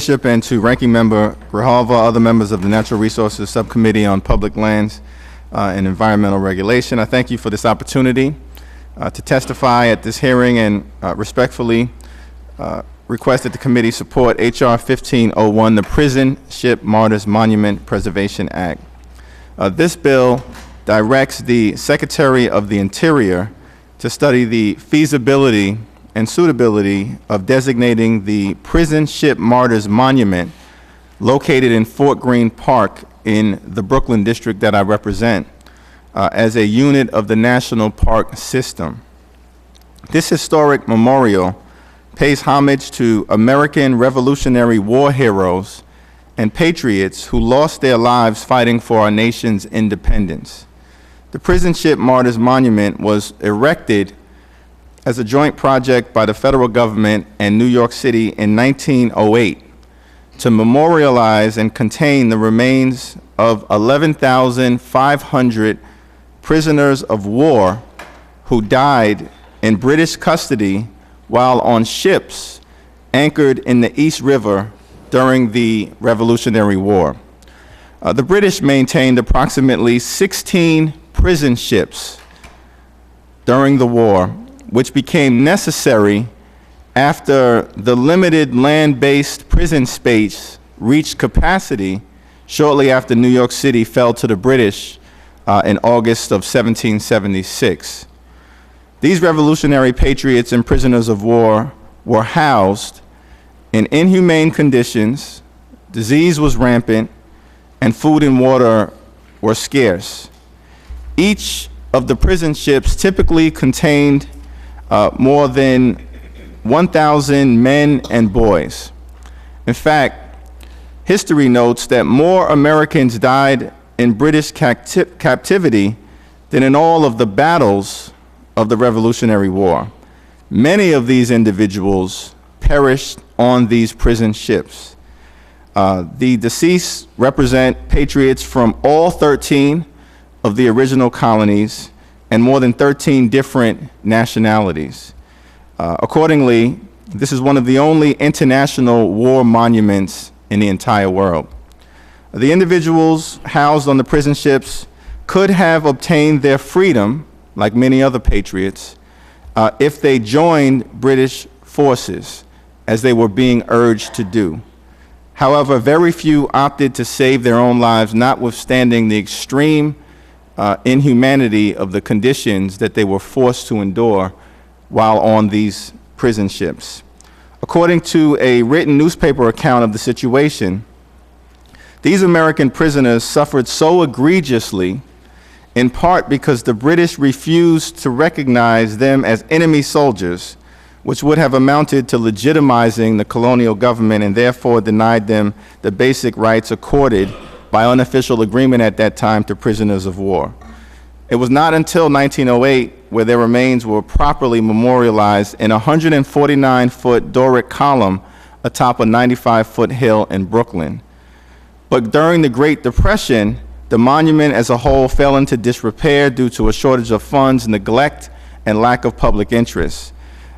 Bishop and to Ranking Member Grijalva, other members of the Natural Resources Subcommittee on Public Lands and Environmental Regulation. I thank you for this opportunity to testify at this hearing and respectfully request that the committee support H.R. 1501, the Prison Ship Martyrs Monument Preservation Act. This bill directs the Secretary of the Interior to study the feasibility and suitability of designating the Prison Ship Martyrs Monument located in Fort Greene Park in the Brooklyn district that I represent as a unit of the National Park System. This historic memorial pays homage to American Revolutionary War heroes and patriots who lost their lives fighting for our nation's independence. The Prison Ship Martyrs Monument was erected as a joint project by the federal government and New York City in 1908 to memorialize and contain the remains of 11,500 prisoners of war who died in British custody while on ships anchored in the East River during the Revolutionary War. The British maintained approximately 16 prison ships during the war, which became necessary after the limited land-based prison space reached capacity shortly after New York City fell to the British in August of 1776. These revolutionary patriots and prisoners of war were housed in inhumane conditions, disease was rampant, and food and water were scarce. Each of the prison ships typically contained more than 1,000 men and boys. In fact, history notes that more Americans died in British captivity than in all of the battles of the Revolutionary War. Many of these individuals perished on these prison ships. The deceased represent patriots from all 13 of the original colonies and more than 13 different nationalities. Accordingly, this is one of the only international war monuments in the entire world. The individuals housed on the prison ships could have obtained their freedom, like many other patriots, if they joined British forces, as they were being urged to do. However, very few opted to save their own lives, notwithstanding the extreme inhumanity of the conditions that they were forced to endure while on these prison ships. According to a written newspaper account of the situation, these American prisoners suffered so egregiously, in part because the British refused to recognize them as enemy soldiers, which would have amounted to legitimizing the colonial government and therefore denied them the basic rights accorded by unofficial agreement at that time to prisoners of war. It was not until 1908 where their remains were properly memorialized in a 149-foot Doric column atop a 95-foot hill in Brooklyn. But during the Great Depression, the monument as a whole fell into disrepair due to a shortage of funds, neglect, and lack of public interest.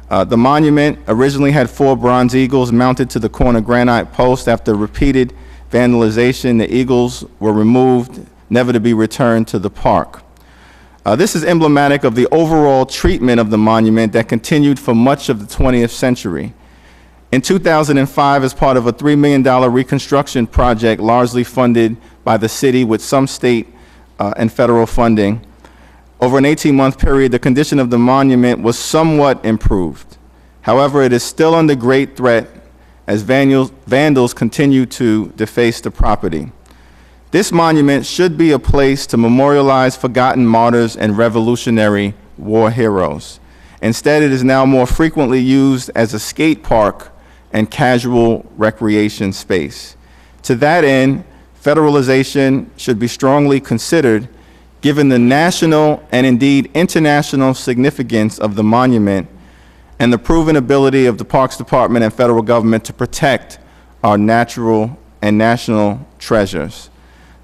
The monument originally had 4 bronze eagles mounted to the corner granite post. After repeated vandalization, the eagles were removed, never to be returned to the park. This is emblematic of the overall treatment of the monument that continued for much of the 20th century. In 2005, as part of a $3 million reconstruction project largely funded by the city with some state and federal funding, over an 18-month period, the condition of the monument was somewhat improved. However, it is still under great threat as vandals continue to deface the property. This monument should be a place to memorialize forgotten martyrs and Revolutionary War heroes. Instead, it is now more frequently used as a skate park and casual recreation space. To that end, federalization should be strongly considered given the national and indeed international significance of the monument and the proven ability of the Parks Department and federal government to protect our natural and national treasures.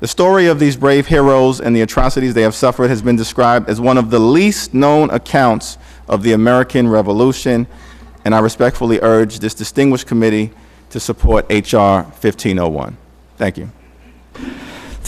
The story of these brave heroes and the atrocities they have suffered has been described as one of the least known accounts of the American Revolution, and I respectfully urge this distinguished committee to support H.R. 1501. Thank you.